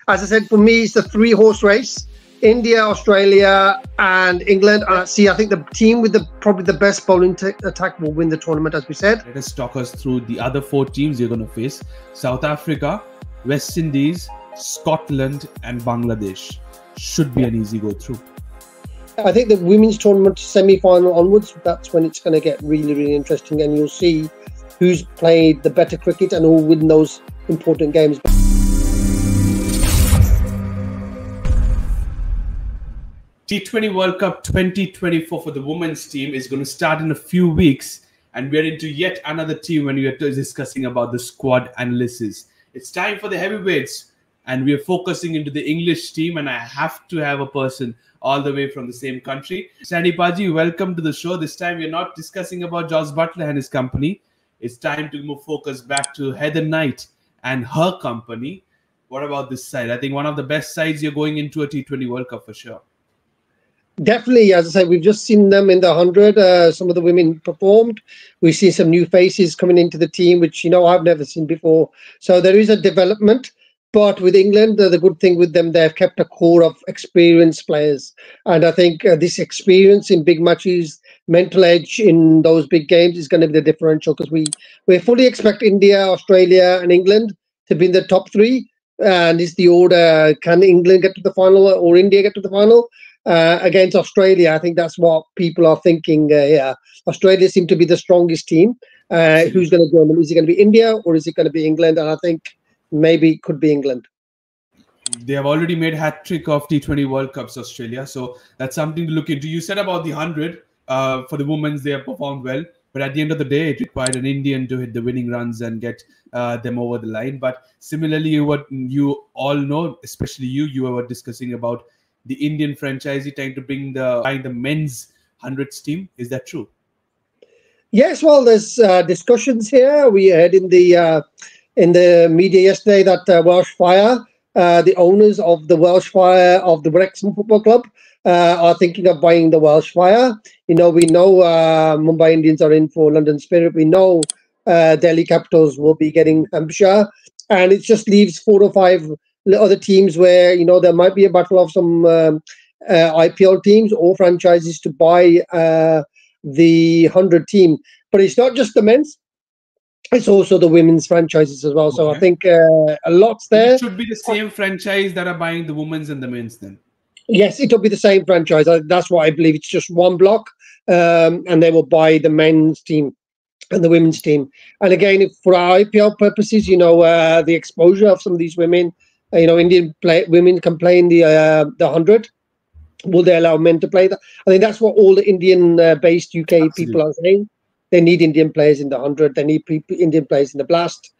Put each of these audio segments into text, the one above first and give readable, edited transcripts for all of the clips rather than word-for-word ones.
As I said, for me, it's the three-horse race. India, Australia, and England. I think the team with probably the best bowling attack will win the tournament, as we said. Let us talk us through the other 4 teams you're going to face. South Africa, West Indies, Scotland, and Bangladesh. Should be an easy go through. I think the women's tournament semi-final onwards, that's when it's going to get really, really interesting, and you'll see who's played the better cricket and who will win those important games. T20 World Cup 2024 for the women's team is going to start in a few weeks, and we're into yet another team when we are discussing about the squad analysis. It's time for the heavyweights, and we are focusing into the English team, and I have to have a person all the way from the same country. Sandy Paji, welcome to the show. This time we're not discussing about Josh Butler and his company. It's time to move focus back to Heather Knight and her company. What about this side? I think one of the best sides you're going into a T20 World Cup for sure. Definitely, as I said, we've just seen them in the 100. Some of the women performed. We've seen some new faces coming into the team, which, I've never seen before. So there is a development. But with England, the good thing with them, they've kept a core of experienced players. And I think this experience in big matches, mental edge in those big games is going to be the differential, because we fully expect India, Australia and England to be in the top 3. And it's the order, can England get to the final or India get to the final? Against Australia, I think that's what people are thinking here. Australia seem to be the strongest team. Who's going to join them? Is it going to be India or is it going to be England? And I think maybe it could be England. They have already made hat-trick of T20 World Cups, Australia. So that's something to look into. You said about the 100 for the women's, they have performed well. But at the end of the day, it required an Indian to hit the winning runs and get them over the line. But similarly, what you all know, especially you were discussing about the Indian franchisee trying to bring the men's 100s team. Is that true? Yes, well, there's discussions here. We heard in the media yesterday that Welsh Fire, the owners of the Welsh Fire of the Wrexham Football Club, are thinking of buying the Welsh Fire. We know Mumbai Indians are in for London Spirit. We know Delhi Capitals will be getting Hampshire, and it just leaves 4 or 5 other teams where there might be a battle of some IPL teams or franchises to buy the 100 team. But it's not just the men's. It's also the women's franchises as well. So I think a lot's there. It should be the same franchise that are buying the women's and the men's then. Yes, it'll be the same franchise. That's what I believe. It's just one block, and they will buy the men's team and the women's team. And again, for our IPL purposes, the exposure of some of these women, Indian women can play in the 100. Will they allow men to play that? I think that's what all the Indian-based UK Absolutely. people are saying. They need Indian players in the 100. They need Indian players in the Blast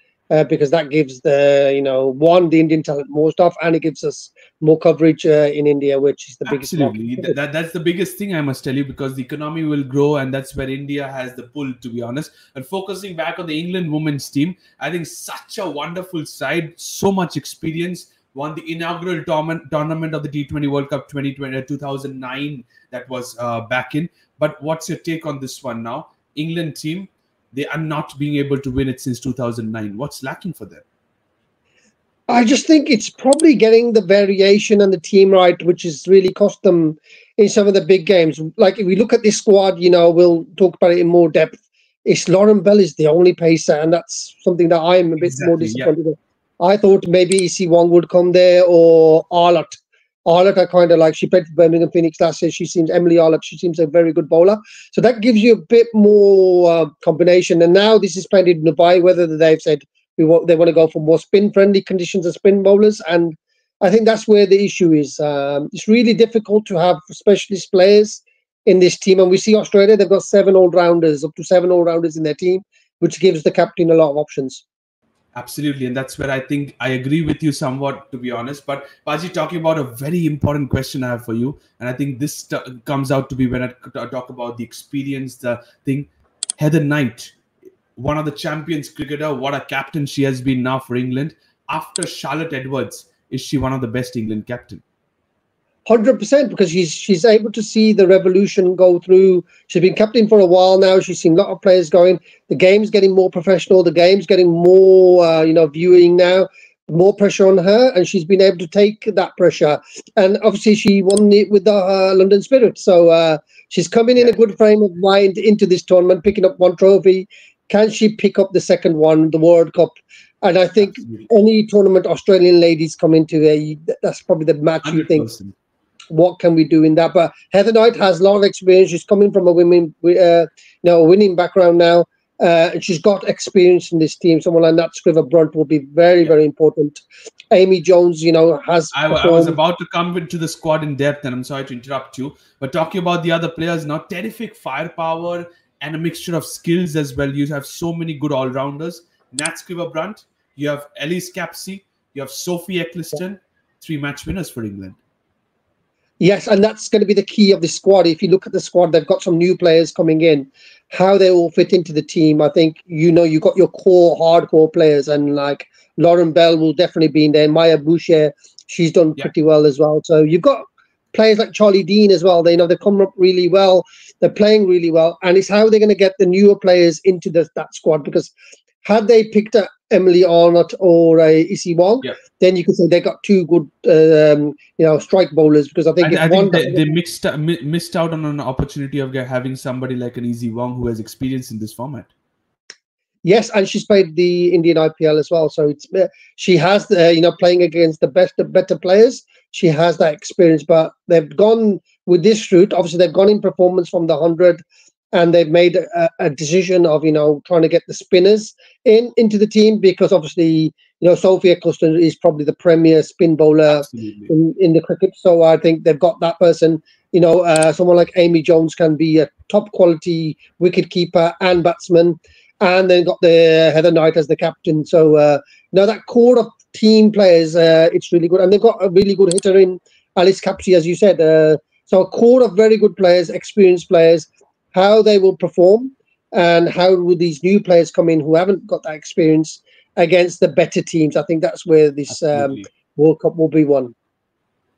because that gives the Indian talent more stuff, and it gives us more coverage in India, which is the biggest market. That's the biggest thing, I must tell you, because the economy will grow, and that's where India has the pull, to be honest. And focusing back on the England women's team, I think such a wonderful side, so much experience. Won the inaugural tournament of the T20 World Cup 2009 that was back in. But what's your take on this one now? England team, they are not being able to win it since 2009. What's lacking for them? I just think it's probably getting the variation and the team right, which has really cost them in some of the big games. Like if we look at this squad, we'll talk about it in more depth. It's Lauren Bell is the only pacer, and that's something that I'm a bit more disappointed with. I thought maybe EC Wong would come there, or Arlott. Arlott, I kind of like. She played for Birmingham Phoenix last year. Emily Arlott, she seems a very good bowler. So that gives you a bit more combination. And now this is played in Dubai, whether they've said they want to go for more spin-friendly conditions and spin bowlers. And I think that's where the issue is. It's really difficult to have specialist players in this team. And we see Australia, they've got 7 all-rounders, up to 7 all-rounders in their team, which gives the captain a lot of options. Absolutely. And that's where I think I agree with you somewhat, to be honest. But Paji, talking about a very important question I have for you. And I think this comes out to be when I talk about the experience, the thing. Heather Knight, one of the champions cricketer, what a captain she has been now for England. After Charlotte Edwards, is she one of the best England captain? 100%, because she's able to see the revolution go through. She's been captain for a while now. She's seen a lot of players going. The game's getting more professional. The game's getting more, viewing now. more pressure on her, and she's been able to take that pressure. And obviously, she won it with the London Spirit. So she's coming in a good frame of mind into this tournament, picking up one trophy. Can she pick up the second one, the World Cup? And I think any tournament Australian ladies come into, that's probably the match 100%. You think, what can we do in that? But Heather Knight has a lot of experience. She's coming from a winning background now. And she's got experience in this team. Someone like that, Sciver-Brunt, will be very, very important. Amy Jones, has. I was about to come into the squad in depth, and I'm sorry to interrupt you. But talking about the other players now, terrific firepower and a mixture of skills as well. You have so many good all-rounders. Nat Sciver-Brunt, you have Capsey, you have Sophie Ecclestone, 3 match winners for England. Yes, and that's going to be the key of the squad. If you look at the squad, they've got some new players coming in. How they all fit into the team, I think, you got your core, hardcore players, and like Lauren Bell will definitely be in there. Maia Bouchier, she's done pretty well as well. So you've got players like Charlie Dean as well. They've come up really well. They're playing really well. And it's how they're going to get the newer players into that squad, because had they picked up Emily Arnott or Issy Wong, then you could say they got 2 good, strike bowlers. Because I think they missed out on an opportunity of having somebody like an Issy Wong who has experience in this format. Yes, and she's played the Indian IPL as well, so she has playing against the better players. She has that experience, but they've gone with this route. Obviously, they've gone in performance from the 100. And they've made a decision of, trying to get the spinners into the team, because obviously, Sophia Ecclestone is probably the premier spin bowler in the cricket. So I think they've got that person. Someone like Amy Jones can be a top quality wicket keeper and batsman. And they've got the Heather Knight as the captain. So that core of team players, it's really good. And they've got a really good hitter in Alice Capsey, as you said. So a core of very good players, experienced players. How they will perform, and how will these new players come in who haven't got that experience against the better teams. I think that's where this World Cup will be won.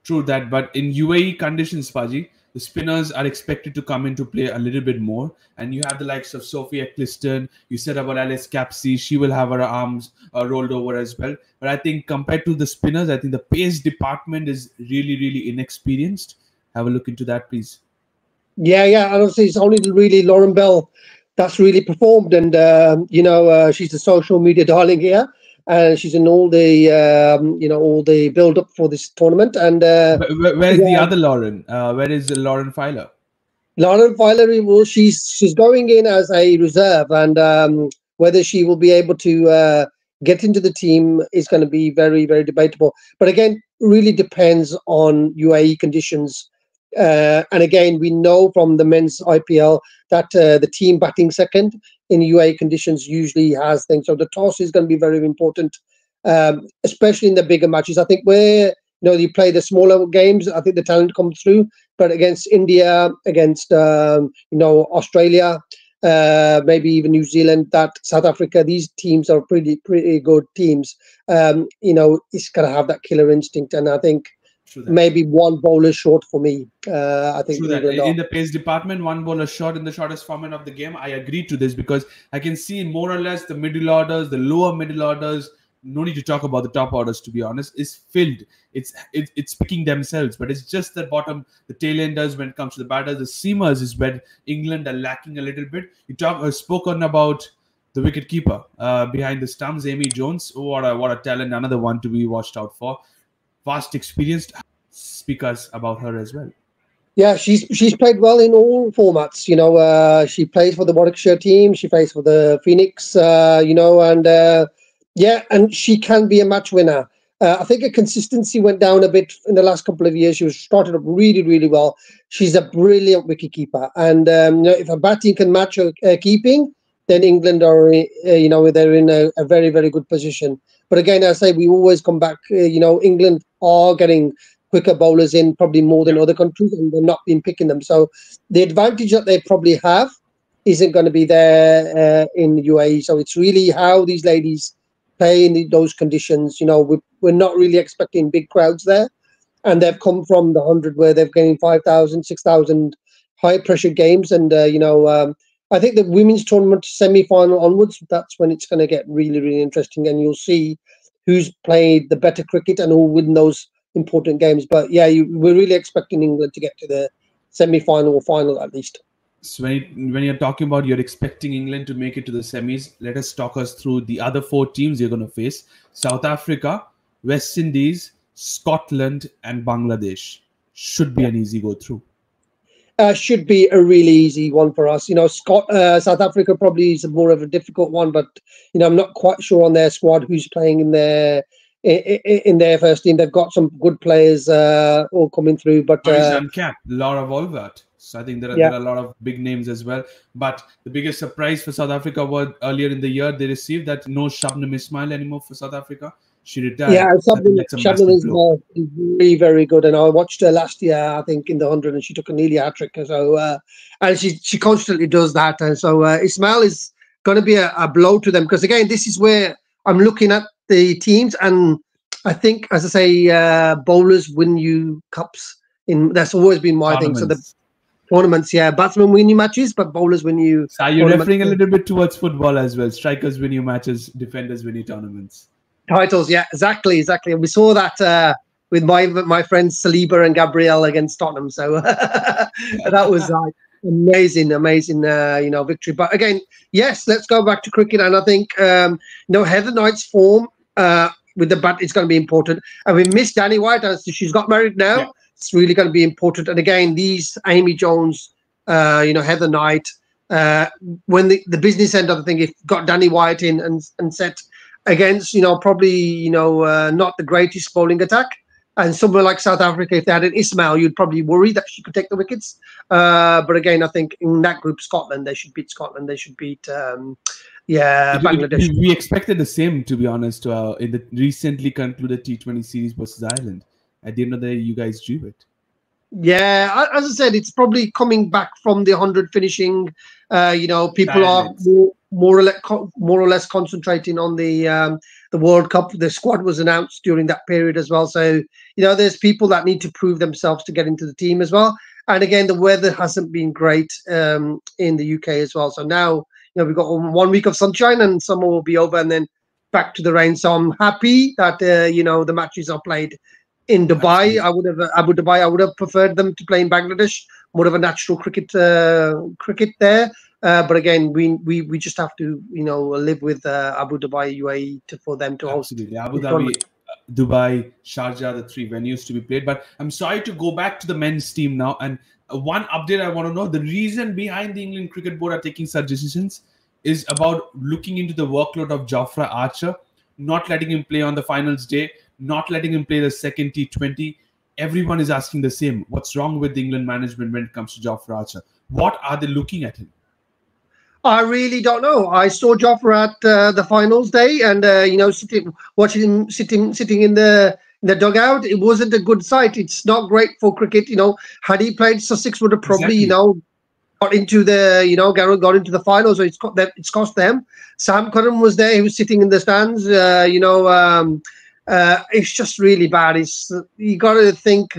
True that, but in UAE conditions, Paji, the spinners are expected to come into play a little bit more, and you have the likes of Sophie Ecclestone. You said about Alice Capsey, she will have her arms rolled over as well. But I think compared to the spinners, I think the pace department is really, really inexperienced. Have a look into that, please. Yeah. And obviously, it's only really Lauren Bell that's really performed, and she's the social media darling here, and she's in all the all the build up for this tournament. And where is the other Lauren? Where is Lauren Filer? Lauren Filer, well, she's going in as a reserve, and whether she will be able to get into the team is going to be very, very debatable. But again, really depends on UAE conditions. And again, we know from the men's IPL that the team batting second in UAE conditions usually has things. So the toss is going to be very important, especially in the bigger matches. I think where you play the smaller games, I think the talent comes through. But against India, against Australia, maybe even New Zealand, South Africa, these teams are pretty good teams. It's going to have that killer instinct, and I think. Maybe one bowler short for me. I think in the pace department, one bowler short in the shortest format of the game. I agree to this, because I can see more or less the middle orders, the lower middle orders. No need to talk about the top orders, to be honest. Is filled. It's picking themselves, but it's just the bottom, the tail enders when it comes to the batters. The seamers is where England are lacking a little bit. You spoken about the wicket keeper behind the stumps, Amy Jones. Oh, what a talent! Another one to be watched out for. Vast experienced. Speak us about her as well. Yeah, she's played well in all formats. She plays for the Warwickshire team. She plays for the Phoenix. And she can be a match winner. I think her consistency went down a bit in the last couple of years. She was started up really, really well. She's a brilliant wicketkeeper, and if her batting can match her keeping, then England are, they're in a very, very good position. But again, I say we always come back. England are getting quicker bowlers in, probably more than other countries, and they're not been picking them. So the advantage that they probably have isn't going to be there in UAE. So it's really how these ladies play in those conditions. We're not really expecting big crowds there, and they've come from the 100 where they've gained 5,000, 6,000 high pressure games, and I think the women's tournament semi-final onwards, that's when it's going to get really, really interesting, and you'll see who's played the better cricket and who win those important games. But yeah, we're really expecting England to get to the semi-final or final at least. So when you're talking about you're expecting England to make it to the semis, let us talk us through the other 4 teams you're going to face. South Africa, West Indies, Scotland and Bangladesh. Should be an easy go through. Should be a really easy one for us. South Africa probably is more of a difficult one, but I'm not quite sure on their squad who's playing in their first team. They've got some good players all coming through, but Cap, Laura Volvat. So I think there are a lot of big names as well. But the biggest surprise for South Africa was earlier in the year they received that no Shabnam Ismail anymore for South Africa. She retired. Yeah, Shabnam is very, very good. And I watched her last year, I think, in the 100, and she took a nearly hat-trick. So, and she constantly does that. And so Ismail is going to be a blow to them because, again, this is where I'm looking at the teams. And I think, as I say, bowlers win you cups. That's always been my thing. So the tournaments, batsmen win you matches, but bowlers win you. So you're referring a little bit towards football as well. Strikers win you matches, defenders win you tournaments. Titles, yeah, exactly. And we saw that with my friends Saliba and Gabriel against Tottenham. So that was amazing, victory. But again, yes, let's go back to cricket. And I think, Heather Knight's form with the bat is going to be important. And we missed Danni Wyatt. She's got married now. Yeah. It's really going to be important. And again, these Amy Jones, Heather Knight, when the business end of the thing, if got Danni Wyatt in and set against, probably, not the greatest bowling attack. And somewhere like South Africa, if they had an Ismail, you'd probably worry that she could take the wickets. But again, I think in that group, Scotland, they should beat Scotland. They should beat, Bangladesh. We expected the same, to be honest, in the recently concluded T20 series versus Ireland. At the end of the day, you guys drew it. Yeah, as I said, it's probably coming back from the 100 finishing. People are more or less concentrating on the World Cup. The squad was announced during that period as well. So, there's people that need to prove themselves to get into the team as well. And again, the weather hasn't been great in the UK as well. So now, we've got 1 week of sunshine and summer will be over and then back to the rain. So I'm happy that, the matches are played in Dubai. I would have preferred them to play in Bangladesh, more of a natural cricket there. But again, we just have to live with Abu Dhabi, UAE for them to host. Absolutely, Abu Dhabi, Dubai, Sharjah, the 3 venues to be played. But I'm sorry to go back to the men's team now. And one update I want to know: the reason behind the England Cricket Board are taking such decisions is about looking into the workload of Jofra Archer, not letting him play on the finals day, not letting him play the second T20. Everyone is asking the same. What's wrong with the England management when it comes to Jofra Archer? What are they looking at him? I really don't know. I saw Jofra at the finals day, and watching him sitting in the dugout. It wasn't a good sight. It's not great for cricket. Had he played, Sussex would have probably got into the got into the finals. So it's cost them. Sam Curran was there. He was sitting in the stands. It's just really bad. You got to think,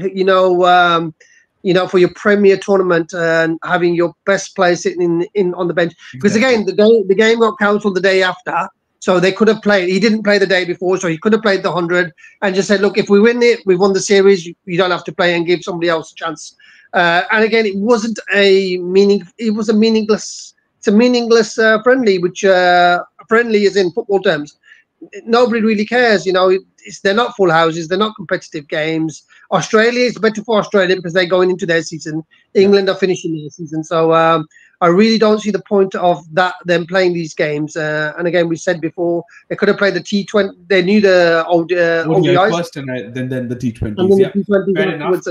for your premier tournament and having your best player sitting in on the bench. Because again, the game got cancelled the day after, so they could have played. He didn't play the day before, so he could have played the 100 and just said, "Look, if we win it, we've won the series. You don't have to play," and give somebody else a chance. And again, it wasn't It was a meaningless. It's a meaningless friendly, which friendly is in football terms. Nobody really cares, they're not full houses, they're not competitive games. Australia is better for Australia because they're going into their season. England are finishing their season. So I really don't see the point of them playing these games. And again, we said before, they could have played the T20. They knew the ODIs. First and then the T20s. And then the T20s. Fair enough.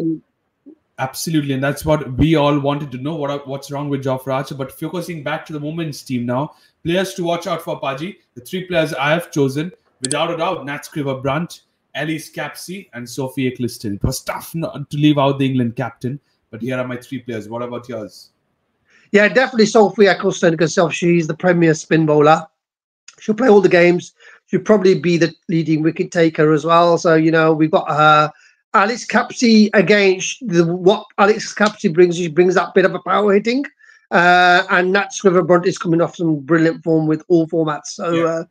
Absolutely, and that's what we all wanted to know. What's wrong with Jofra Archer? But focusing back to the women's team now, players to watch out for, Paji. The 3 players I have chosen, without a doubt, Nat Sciver-Brunt, Elise Capsey, and Sophie Ecclestone. It was tough not to leave out the England captain, but here are my 3 players. What about yours? Yeah, definitely Sophie Ecclestone, because she's the premier spin bowler. She'll play all the games. She'll probably be the leading wicket taker as well. So, we've got her. Alex Capsey, again, what Alex Capsey brings, she brings that bit of a power hitting. And Nat Sciver-Brunt is coming off some brilliant form with all formats. So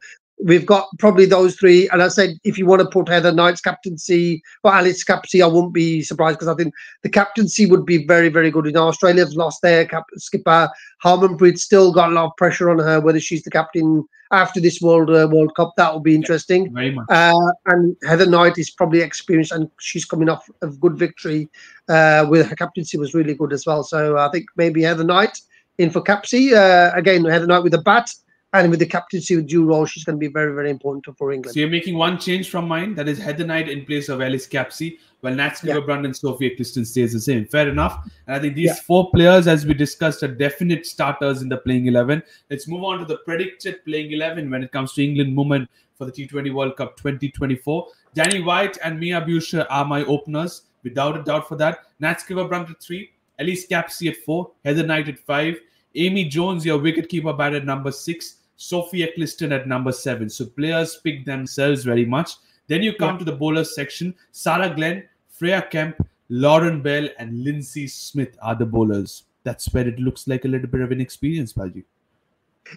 we've got probably those three. And I said, if you want to put Heather Knight's captaincy or Alice Capsey, I wouldn't be surprised because I think the captaincy would be very, very good. You know, Australia's lost their skipper. Harmanpreet's still got a lot of pressure on her, whether she's the captain after this World Cup. That will be interesting. Very much. And Heather Knight is probably experienced, and she's coming off a good victory with her captaincy was really good as well. So I think maybe Heather Knight in for Capsey. Again, Heather Knight with a bat. And with the captaincy with due role, she's going to be very, very important for England. So you're making one change from mine. That is Heather Knight in place of Alice Capsey, while Nat Sciver-Brunt and Sophie Ecclestone stays the same. Fair enough. And I think these four players, as we discussed, are definite starters in the playing 11. Let's move on to the predicted playing 11 when it comes to England women for the T20 World Cup 2024. Danni, Wyatt and Maia Bouchier are my openers, without a doubt for that. Nat Sciver-Brunt at 3, Alice Capsey at 4, Heather Knight at 5, Amy Jones, your wicketkeeper, bat at number 6, Sophie Ecclestone at number 7. So players pick themselves very much. Then you come to the bowlers section. Sarah Glenn, Freya Kemp, Lauren Bell, and Linsey Smith are the bowlers. That's where it looks like a little bit of inexperience, Baji.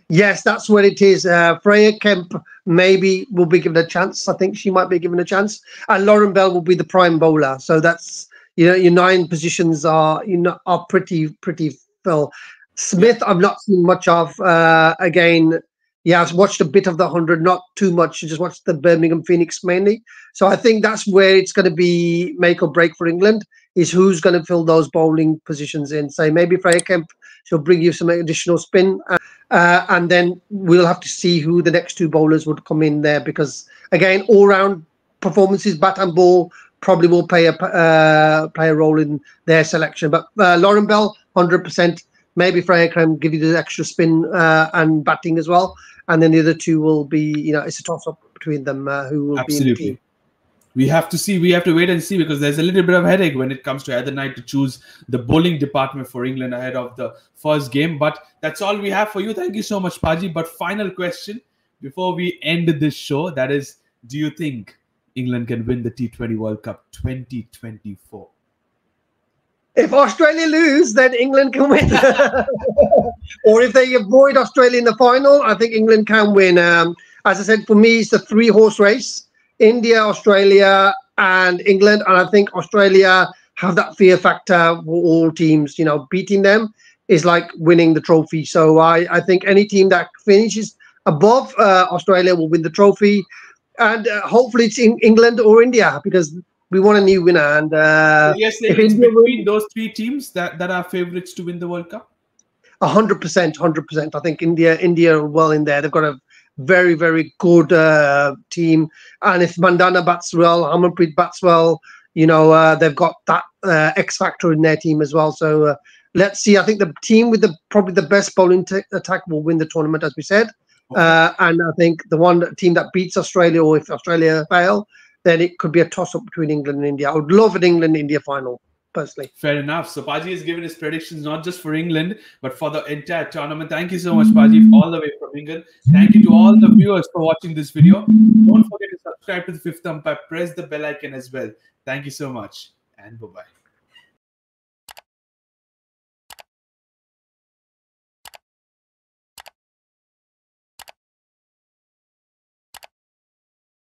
Yes, that's what it is. Freya Kemp maybe will be given a chance. I think she might be given a chance. And Lauren Bell will be the prime bowler. So that's, you know, your 9 positions are, are pretty full. Smith, I've not seen much of. Again, I've watched a bit of the 100, not too much. I just watched the Birmingham Phoenix mainly. So I think that's where it's going to be make or break for England, is who's going to fill those bowling positions in. Say maybe Freya Kemp, she'll bring you some additional spin. And then we'll have to see who the next 2 bowlers would come in there, because, again, all-round performances, bat and ball, probably will play a role in their selection. But Lauren Bell, 100%. Maybe Freya can give you the extra spin and batting as well. And then the other 2 will be, it's a toss-up between them who will be in the team. We have to see. We have to wait and see, because there's a little bit of headache when it comes to Heather Knight to choose the bowling department for England ahead of the first game. But that's all we have for you. Thank you so much, Paji. But final question before we end this show, that is, do you think England can win the T20 World Cup 2024? If Australia lose, then England can win. Or if they avoid Australia in the final, I think England can win. As I said, for me, it's a 3-horse race. India, Australia, and England. And I think Australia have that fear factor for all teams. Beating them is like winning the trophy. So I think any team that finishes above Australia will win the trophy. And hopefully it's in England or India, because we want a new winner. And so yes, it's between those 3 teams that are favourites to win the World Cup. 100%. I think India are well in there. They've got a very, very good team. And if Mandana bats well, Harmanpreet bats well, they've got that X factor in their team as well. So let's see. I think the team with probably the best bowling attack will win the tournament, as we said. Okay. And I think the team that beats Australia, or if Australia fail, then it could be a toss-up between England and India. I would love an England-India final, personally. Fair enough. So Paji has given his predictions not just for England, but for the entire tournament. Thank you so much, Paji, all the way from England. Thank you to all the viewers for watching this video. Don't forget to subscribe to the Fifth Umpire. Press the bell icon as well. Thank you so much, and bye-bye.